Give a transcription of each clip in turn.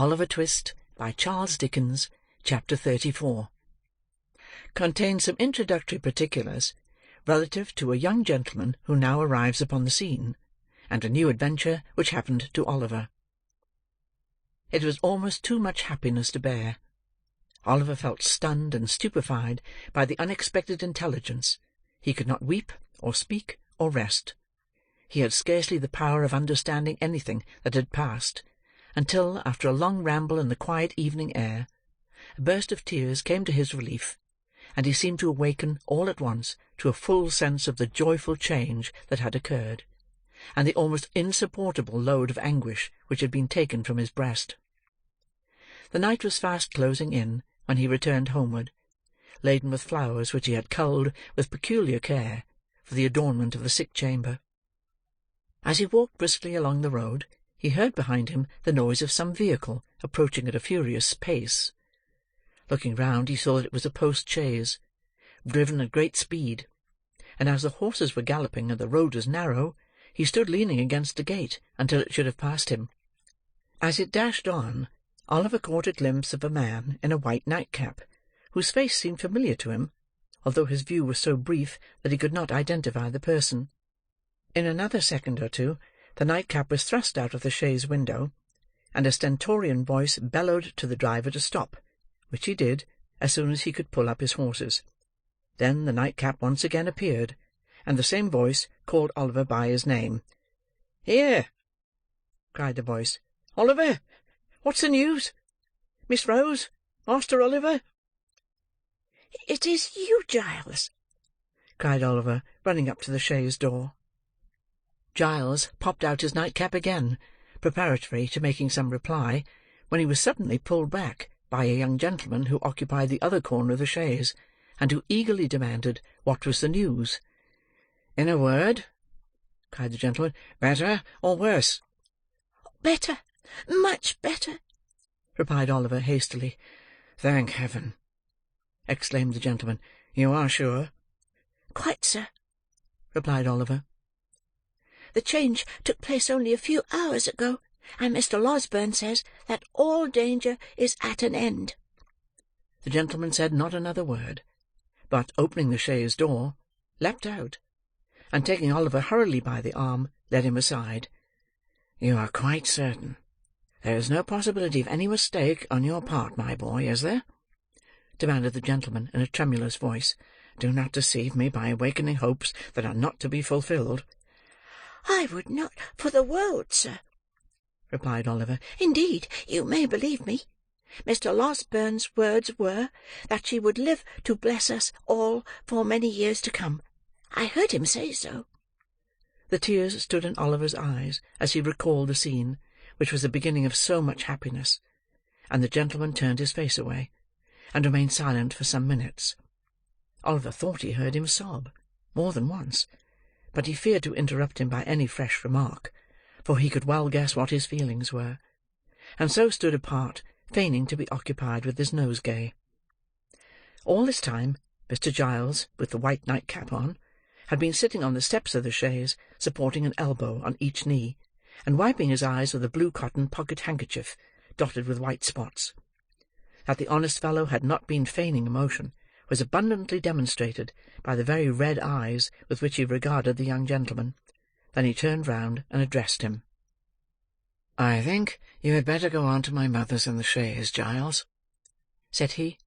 Oliver Twist, by Charles Dickens, Chapter 34. Contains some introductory particulars relative to a young gentleman who now arrives upon the scene, and a new adventure which happened to Oliver. It was almost too much happiness to bear. Oliver felt stunned and stupefied by the unexpected intelligence. He could not weep, or speak, or rest. He had scarcely the power of understanding anything that had passed, until, after a long ramble in the quiet evening air, a burst of tears came to his relief, and he seemed to awaken all at once to a full sense of the joyful change that had occurred, and the almost insupportable load of anguish which had been taken from his breast. The night was fast closing in when he returned homeward, laden with flowers which he had culled with peculiar care for the adornment of the sick chamber. As he walked briskly along the road, he heard behind him the noise of some vehicle approaching at a furious pace. Looking round, he saw that it was a post-chaise, driven at great speed, and as the horses were galloping and the road was narrow, he stood leaning against the gate until it should have passed him. As it dashed on, Oliver caught a glimpse of a man in a white nightcap, whose face seemed familiar to him, although his view was so brief that he could not identify the person. In another second or two, the nightcap was thrust out of the chaise window, and a stentorian voice bellowed to the driver to stop, which he did as soon as he could pull up his horses. Then the nightcap once again appeared, and the same voice called Oliver by his name. "Here!" cried the voice. "Oliver! What's the news? Miss Rose? Master Oliver?" "It is you, Giles!" cried Oliver, running up to the chaise door. Giles popped out his nightcap again, preparatory to making some reply, when he was suddenly pulled back by a young gentleman who occupied the other corner of the chaise, and who eagerly demanded what was the news. "In a word," cried the gentleman, "better or worse?" "Better, much better," replied Oliver hastily. "Thank heaven!" exclaimed the gentleman. "You are sure?" "Quite, sir," replied Oliver. "The change took place only a few hours ago, and Mr. Losberne says that all danger is at an end." The gentleman said not another word, but, opening the chaise door, leapt out, and taking Oliver hurriedly by the arm, led him aside. "You are quite certain there is no possibility of any mistake on your part, my boy, is there?" demanded the gentleman in a tremulous voice. "Do not deceive me by awakening hopes that are not to be fulfilled." "I would not for the world, sir," replied Oliver. "Indeed, you may believe me. Mr. Losberne's words were, that she would live to bless us all for many years to come. I heard him say so." The tears stood in Oliver's eyes as he recalled the scene, which was the beginning of so much happiness, and the gentleman turned his face away, and remained silent for some minutes. Oliver thought he heard him sob, more than once, but he feared to interrupt him by any fresh remark, for he could well guess what his feelings were, and so stood apart, feigning to be occupied with his nosegay. All this time, Mr. Giles, with the white nightcap on, had been sitting on the steps of the chaise, supporting an elbow on each knee, and wiping his eyes with a blue cotton pocket-handkerchief, dotted with white spots. That the honest fellow had not been feigning emotion was abundantly demonstrated by the very red eyes with which he regarded the young gentleman. Then he turned round and addressed him. "I think you had better go on to my mother's in the chaise, Giles," said he.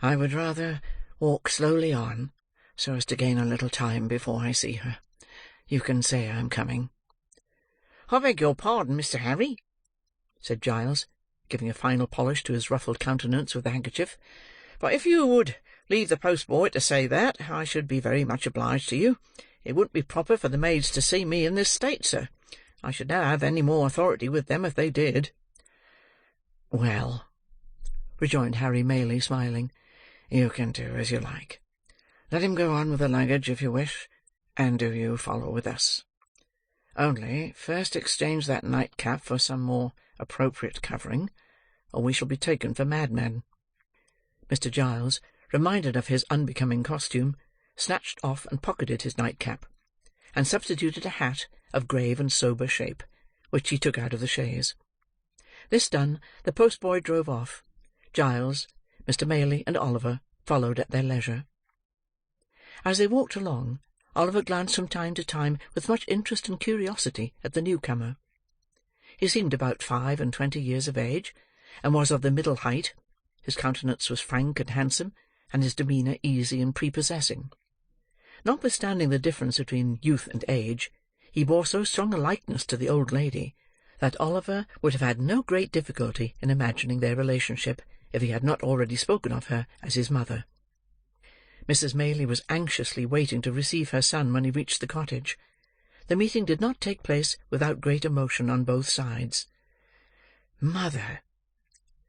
"I would rather walk slowly on, so as to gain a little time before I see her. You can say I am coming." "I beg your pardon, Mr. Harry," said Giles, giving a final polish to his ruffled countenance with the handkerchief, "but if you would leave the post-boy to say that, I should be very much obliged to you. It wouldn't be proper for the maids to see me in this state, sir. I should never have any more authority with them if they did." "Well," rejoined Harry Maylie, smiling, "you can do as you like. Let him go on with the luggage if you wish, and do you follow with us. Only, first exchange that nightcap for some more appropriate covering, or we shall be taken for madmen." Mr. Giles, reminded of his unbecoming costume, snatched off and pocketed his nightcap, and substituted a hat of grave and sober shape, which he took out of the chaise. This done, the postboy drove off. Giles, Mr. Maylie, and Oliver followed at their leisure. As they walked along, Oliver glanced from time to time with much interest and curiosity at the newcomer. He seemed about 25 years of age, and was of the middle height. His countenance was frank and handsome, and his demeanour easy and prepossessing. Notwithstanding the difference between youth and age, he bore so strong a likeness to the old lady, that Oliver would have had no great difficulty in imagining their relationship, if he had not already spoken of her as his mother. Mrs. Maylie was anxiously waiting to receive her son when he reached the cottage. The meeting did not take place without great emotion on both sides. "Mother,"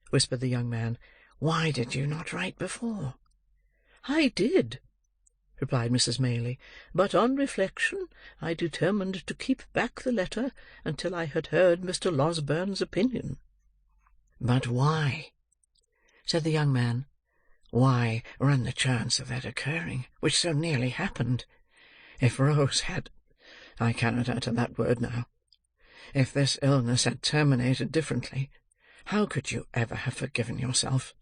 whispered the young man, "why did you not write before?" "I did," replied Mrs. Maylie, "but on reflection I determined to keep back the letter until I had heard Mr. Losberne's opinion." "But why?" said the young man. "Why run the chance of that occurring, which so nearly happened? If Rose had—I cannot utter that word now. If this illness had terminated differently, how could you ever have forgiven yourself?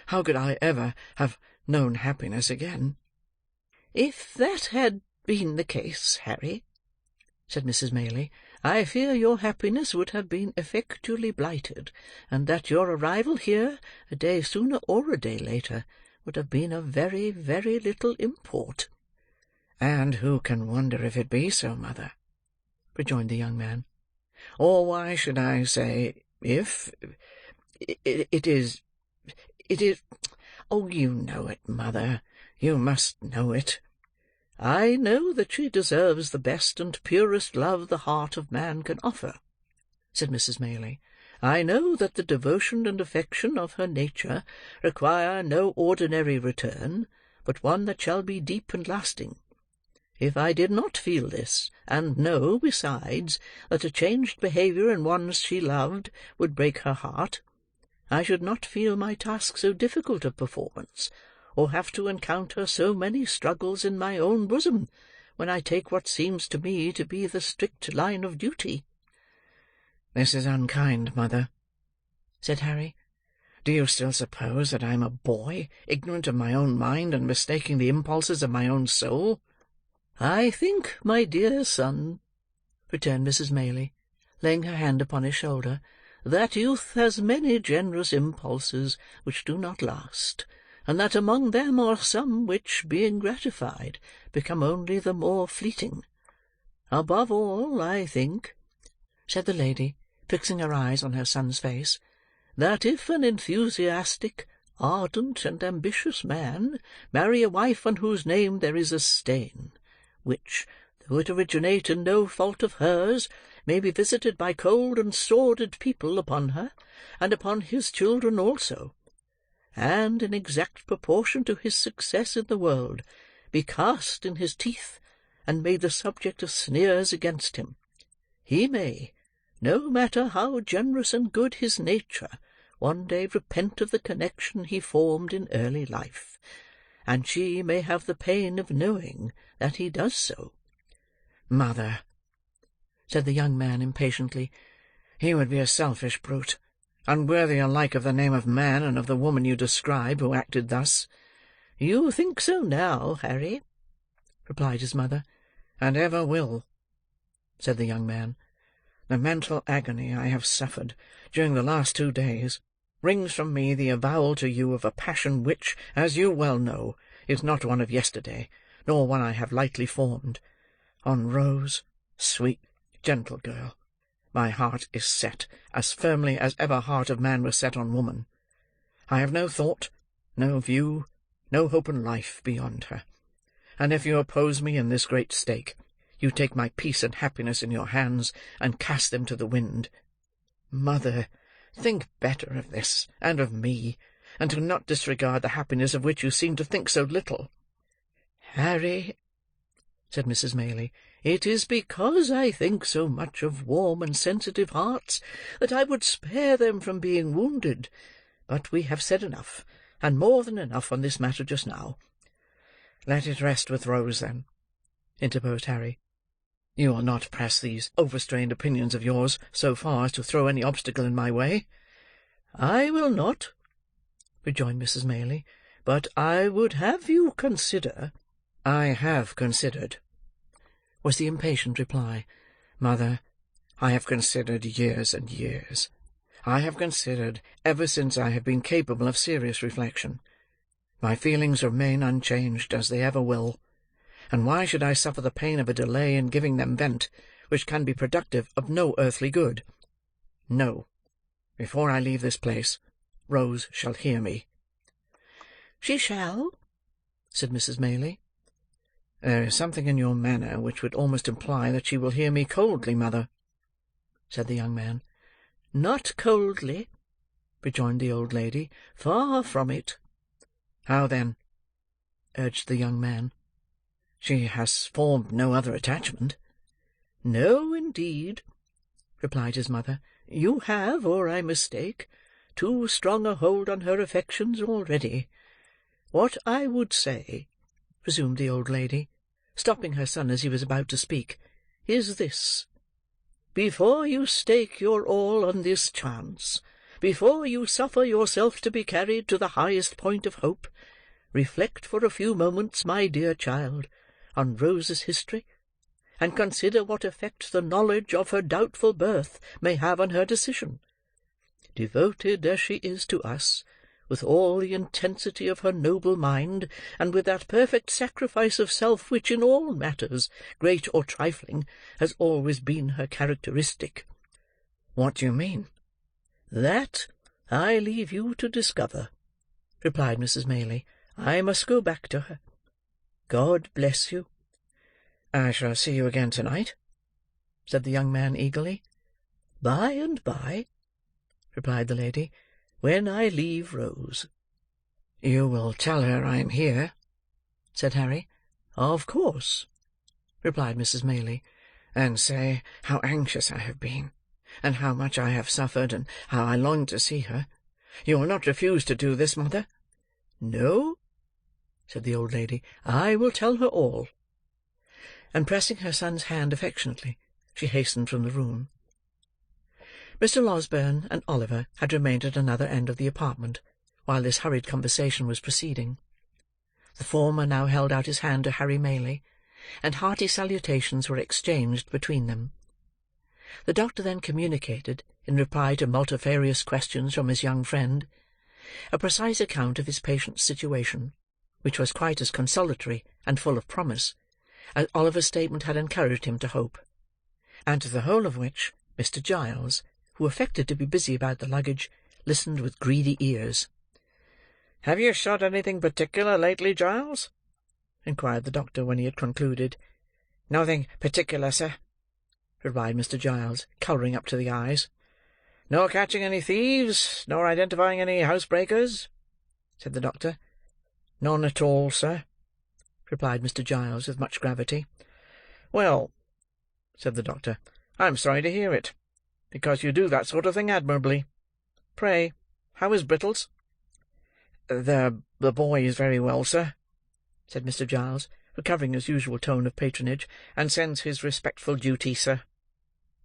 How could I ever have known happiness again?" "If that had been the case, Harry," said Mrs. Maylie, "I fear your happiness would have been effectually blighted, and that your arrival here, a day sooner or a day later, would have been of very, very little import." "And who can wonder if it be so, mother?" rejoined the young man. "Or why should I say, if? It is... Oh, you know it, mother. You must know it." "I know that she deserves the best and purest love the heart of man can offer," said Mrs. Maylie. "I know that the devotion and affection of her nature require no ordinary return, but one that shall be deep and lasting. If I did not feel this, and know, besides, that a changed behaviour in one she loved would break her heart, I should not feel my task so difficult of performance, or have to encounter so many struggles in my own bosom, when I take what seems to me to be the strict line of duty." "This is unkind, mother," said Harry. "Do you still suppose that I am a boy, ignorant of my own mind, and mistaking the impulses of my own soul?" "I think, my dear son," returned Mrs. Maylie, laying her hand upon his shoulder, "that youth has many generous impulses which do not last, and that among them are some which, being gratified, become only the more fleeting. Above all, I think," said the lady, fixing her eyes on her son's face, "that if an enthusiastic, ardent, and ambitious man marry a wife on whose name there is a stain, which, though it originate in no fault of hers, may be visited by cold and sordid people upon her, and upon his children also, and, in exact proportion to his success in the world, be cast in his teeth, and made the subject of sneers against him, he may, no matter how generous and good his nature, one day repent of the connection he formed in early life, and she may have the pain of knowing that he does so." "Mother," said the young man impatiently, "he would be a selfish brute, unworthy alike of the name of man and of the woman you describe, who acted thus." "You think so now, Harry," replied his mother. "And ever will," said the young man. "The mental agony I have suffered during the last 2 days wrings from me the avowal to you of a passion which, as you well know, is not one of yesterday, nor one I have lightly formed. On Rose, sweet, gentle girl, my heart is set as firmly as ever heart of man was set on woman. I have no thought, no view, no hope in life beyond her. And if you oppose me in this great stake, you take my peace and happiness in your hands, and cast them to the wind. Mother, think better of this, and of me, and do not disregard the happiness of which you seem to think so little." "Harry," said Mrs. Maylie, "it is because I think so much of warm and sensitive hearts that I would spare them from being wounded. But we have said enough, and more than enough, on this matter just now." "Let it rest with Rose, then," interposed Harry. You will not press these overstrained opinions of yours so far as to throw any obstacle in my way?" "I will not," rejoined Mrs. Maylie, "but I would have you consider—" "I have considered," was the impatient reply. "Mother, I have considered years and years. I have considered ever since I have been capable of serious reflection. My feelings remain unchanged, as they ever will. And why should I suffer the pain of a delay in giving them vent, which can be productive of no earthly good? No. Before I leave this place, Rose shall hear me." "She shall," said Mrs. Maylie. "There is something in your manner which would almost imply that she will hear me coldly, mother," said the young man. "Not coldly," rejoined the old lady. "Far from it." "How then?" urged the young man. "She has formed no other attachment?" "No, indeed," replied his mother. "You have, or I mistake, too strong a hold on her affections already. What I would say," resumed the old lady, stopping her son as he was about to speak, "is this. Before you stake your all on this chance, before you suffer yourself to be carried to the highest point of hope, reflect for a few moments, my dear child, on Rose's history, and consider what effect the knowledge of her doubtful birth may have on her decision. Devoted as she is to us, with all the intensity of her noble mind, and with that perfect sacrifice of self which, in all matters, great or trifling, has always been her characteristic." "What do you mean?" "That I leave you to discover," replied Mrs. Maylie. "I must go back to her. God bless you." "I shall see you again to-night?" said the young man eagerly. "By and by," replied the lady, "when I leave Rose." "You will tell her I am here?" said Harry. "Of course," replied Mrs. Maylie. "And say how anxious I have been, and how much I have suffered, and how I long to see her. You will not refuse to do this, mother?" "No," said the old lady, "I will tell her all." And pressing her son's hand affectionately, she hastened from the room. Mr. Losberne and Oliver had remained at another end of the apartment, while this hurried conversation was proceeding. The former now held out his hand to Harry Maylie, and hearty salutations were exchanged between them. The doctor then communicated, in reply to multifarious questions from his young friend, a precise account of his patient's situation, which was quite as consolatory and full of promise as Oliver's statement had encouraged him to hope, and to the whole of which Mr. Giles, who affected to be busy about the luggage, listened with greedy ears. "Have you shot anything particular lately, Giles?" inquired the doctor when he had concluded. "Nothing particular, sir," replied Mr. Giles, colouring up to the eyes. "Nor catching any thieves, nor identifying any housebreakers?" said the doctor. "None at all, sir," replied Mr. Giles, with much gravity. "Well," said the doctor, "I am sorry to hear it, because you do that sort of thing admirably. Pray, how is Brittles?" The boy is very well, sir," said Mr. Giles, recovering his usual tone of patronage, "and sends his respectful duty, sir."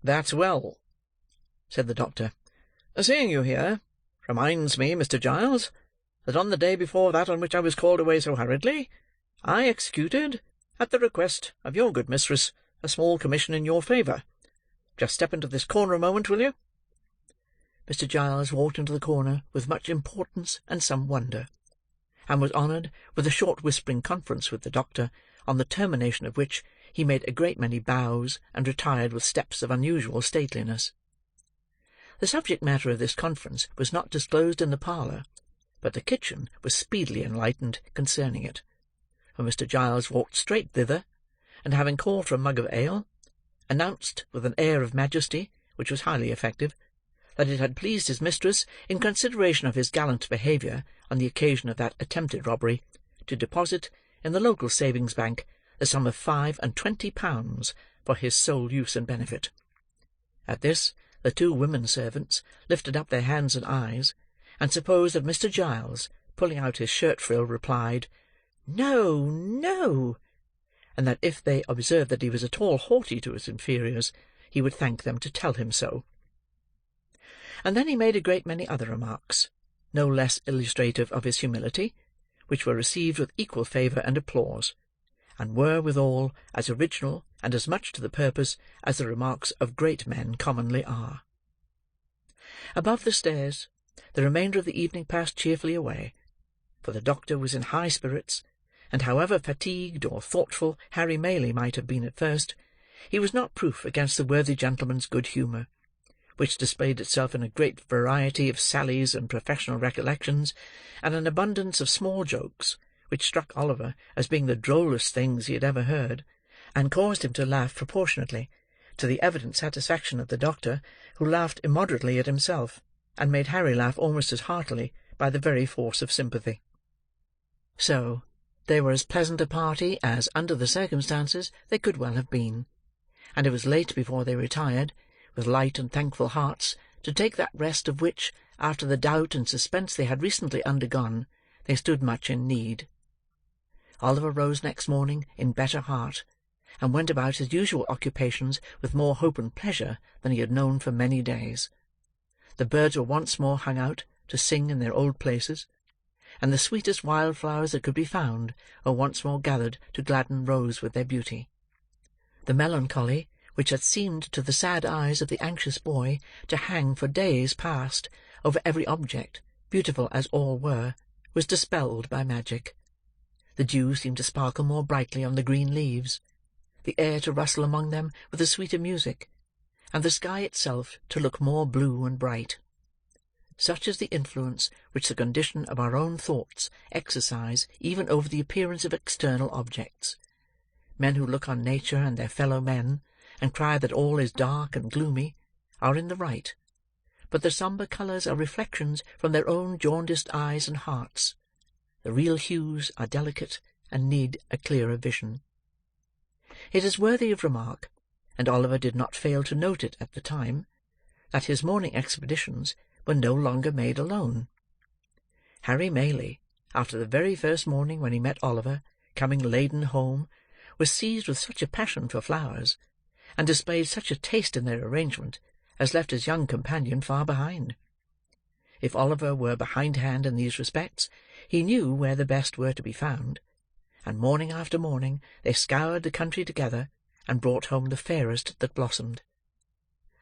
"That's well," said the doctor. "Seeing you here, reminds me, Mr. Giles, that on the day before that on which I was called away so hurriedly, I executed, at the request of your good mistress, a small commission in your favour. Just step into this corner a moment, will you?" Mr. Giles walked into the corner with much importance and some wonder, and was honoured with a short whispering conference with the doctor, on the termination of which he made a great many bows, and retired with steps of unusual stateliness. The subject matter of this conference was not disclosed in the parlour, but the kitchen was speedily enlightened concerning it, for Mr. Giles walked straight thither, and having called for a mug of ale, announced, with an air of majesty which was highly effective, that it had pleased his mistress, in consideration of his gallant behaviour on the occasion of that attempted robbery, to deposit, in the local savings bank, the sum of £25 for his sole use and benefit. At this, the two women servants lifted up their hands and eyes, and supposed that Mr. Giles, pulling out his shirt-frill, replied, "No, no," and that if they observed that he was at all haughty to his inferiors, he would thank them to tell him so. And then he made a great many other remarks, no less illustrative of his humility, which were received with equal favour and applause, and were, withal, as original and as much to the purpose as the remarks of great men commonly are. Above the stairs, the remainder of the evening passed cheerfully away, for the doctor was in high spirits, and however fatigued or thoughtful Harry Maylie might have been at first, he was not proof against the worthy gentleman's good humour, which displayed itself in a great variety of sallies and professional recollections, and an abundance of small jokes, which struck Oliver as being the drollest things he had ever heard, and caused him to laugh proportionately, to the evident satisfaction of the doctor, who laughed immoderately at himself, and made Harry laugh almost as heartily by the very force of sympathy. So, they were as pleasant a party as, under the circumstances, they could well have been, and it was late before they retired, with light and thankful hearts, to take that rest of which, after the doubt and suspense they had recently undergone, they stood much in need. Oliver rose next morning in better heart, and went about his usual occupations with more hope and pleasure than he had known for many days. The birds were once more hung out to sing in their old places, and the sweetest wild flowers that could be found were once more gathered to gladden Rose with their beauty. The melancholy, which had seemed to the sad eyes of the anxious boy to hang for days past over every object, beautiful as all were, was dispelled by magic. The dew seemed to sparkle more brightly on the green leaves, the air to rustle among them with a sweeter music, and the sky itself to look more blue and bright. Such is the influence which the condition of our own thoughts exercise even over the appearance of external objects. Men who look on nature and their fellow men, and cry that all is dark and gloomy, are in the right, but the sombre colours are reflections from their own jaundiced eyes and hearts. The real hues are delicate, and need a clearer vision. It is worthy of remark, and Oliver did not fail to note it at the time, that his morning expeditions were no longer made alone. Harry Maylie, after the very first morning when he met Oliver, coming laden home, was seized with such a passion for flowers, and displayed such a taste in their arrangement, as left his young companion far behind. If Oliver were behindhand in these respects, he knew where the best were to be found, and morning after morning they scoured the country together, and brought home the fairest that blossomed.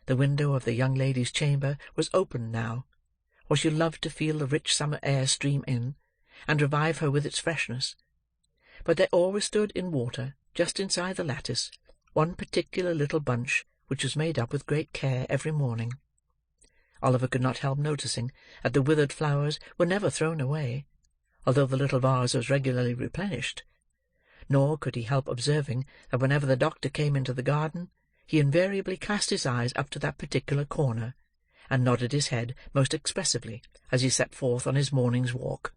The window of the young lady's chamber was open now, for she loved to feel the rich summer air stream in, and revive her with its freshness. But there always stood in water, just inside the lattice, one particular little bunch, which was made up with great care every morning. Oliver could not help noticing that the withered flowers were never thrown away, although the little vase was regularly replenished; nor could he help observing that whenever the doctor came into the garden, he invariably cast his eyes up to that particular corner, and nodded his head most expressively as he set forth on his morning's walk.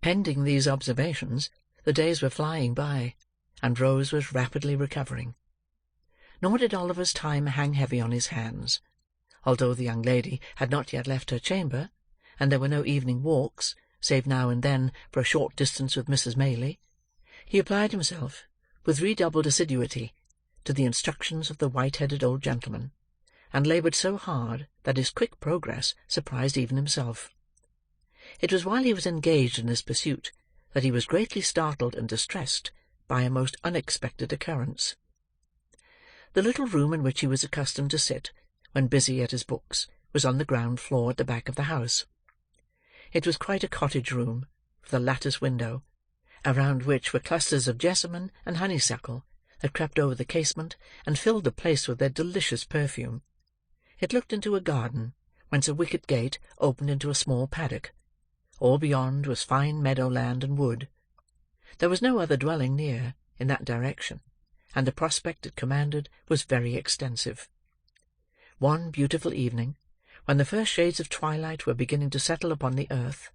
Pending these observations, the days were flying by, and Rose was rapidly recovering. Nor did Oliver's time hang heavy on his hands. Although the young lady had not yet left her chamber, and there were no evening walks, save now and then for a short distance with Mrs. Maylie, he applied himself, with redoubled assiduity, to the instructions of the white-headed old gentleman, and laboured so hard that his quick progress surprised even himself. It was while he was engaged in this pursuit that he was greatly startled and distressed by a most unexpected occurrence. The little room in which he was accustomed to sit when busy at his books was on the ground floor at the back of the house. It was quite a cottage room, with a lattice window, around which were clusters of jessamine and honeysuckle that crept over the casement and filled the place with their delicious perfume. It looked into a garden, whence a wicket gate opened into a small paddock. All beyond was fine meadow land and wood. There was no other dwelling near, in that direction, and the prospect it commanded was very extensive. One beautiful evening, when the first shades of twilight were beginning to settle upon the earth,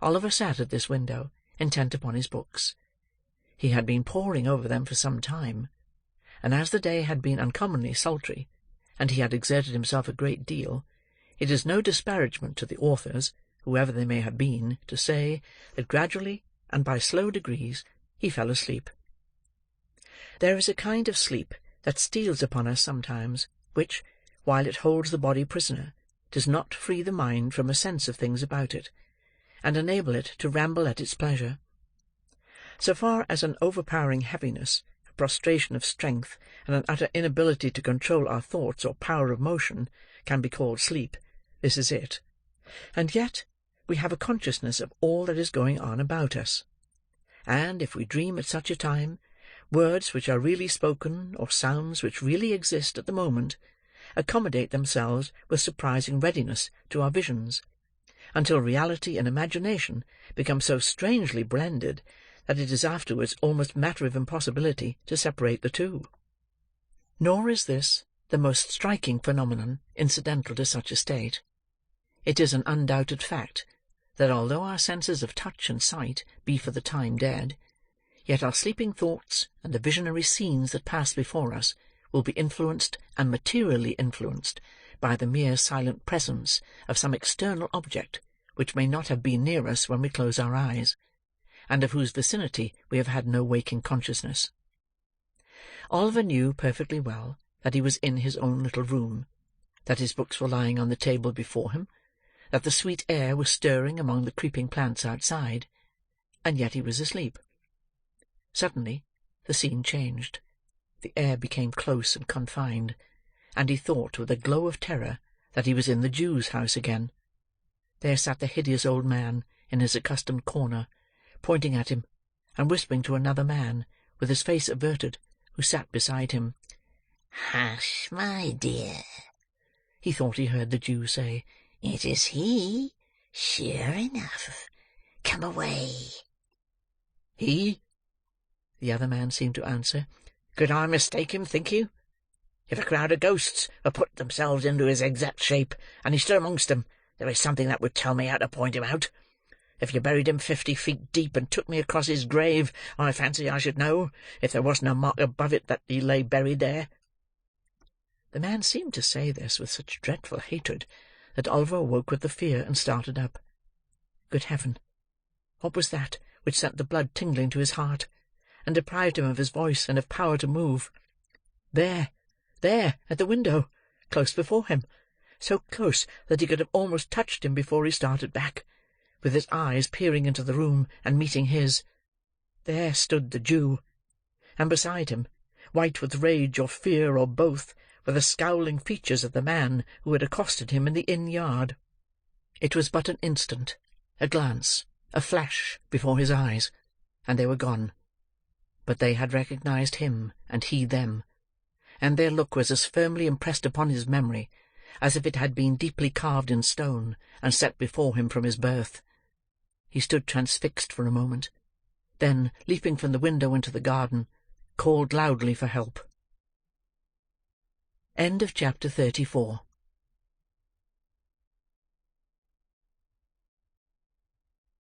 Oliver sat at this window, intent upon his books. He had been poring over them for some time, and as the day had been uncommonly sultry, and he had exerted himself a great deal, it is no disparagement to the authors, whoever they may have been, to say, that gradually, and by slow degrees, he fell asleep. There is a kind of sleep that steals upon us sometimes, which, while it holds the body prisoner, does not free the mind from a sense of things about it, and enable it to ramble at its pleasure. So far as an overpowering heaviness, a prostration of strength, and an utter inability to control our thoughts or power of motion can be called sleep, this is it. And yet we have a consciousness of all that is going on about us. And if we dream at such a time, words which are really spoken, or sounds which really exist at the moment, accommodate themselves with surprising readiness to our visions, until reality and imagination become so strangely blended that it is afterwards almost matter of impossibility to separate the two. Nor is this the most striking phenomenon incidental to such a state. It is an undoubted fact that although our senses of touch and sight be for the time dead, yet our sleeping thoughts and the visionary scenes that pass before us will be influenced and materially influenced by the mere silent presence of some external object which may not have been near us when we close our eyes, and of whose vicinity we have had no waking consciousness. Oliver knew perfectly well that he was in his own little room, that his books were lying on the table before him, that the sweet air was stirring among the creeping plants outside, and yet he was asleep. Suddenly the scene changed. The air became close and confined, and he thought with a glow of terror that he was in the Jew's house again. There sat the hideous old man in his accustomed corner, pointing at him, and whispering to another man, with his face averted, who sat beside him. "Hush, my dear," he thought he heard the Jew say. "It is he, sure enough. Come away." "He?" the other man seemed to answer. "Could I mistake him, think you? If a crowd of ghosts have put themselves into his exact shape, and he stood amongst them, there is something that would tell me how to point him out. If you buried him 50 feet deep, and took me across his grave, I fancy I should know, if there wasn't a mark above it that he lay buried there." The man seemed to say this with such dreadful hatred, that Oliver awoke with the fear, and started up. Good heaven! What was that which sent the blood tingling to his heart, and deprived him of his voice and of power to move? There, at the window, close before him, so close that he could have almost touched him before he started back, with his eyes peering into the room and meeting his. There stood the Jew, and beside him, white with rage or fear or both, were the scowling features of the man who had accosted him in the inn yard. It was but an instant, a glance, a flash before his eyes, and they were gone. But they had recognized him, and he them, and their look was as firmly impressed upon his memory as if it had been deeply carved in stone and set before him from his birth. He stood transfixed for a moment, then, leaping from the window into the garden, called loudly for help. Chapter 34.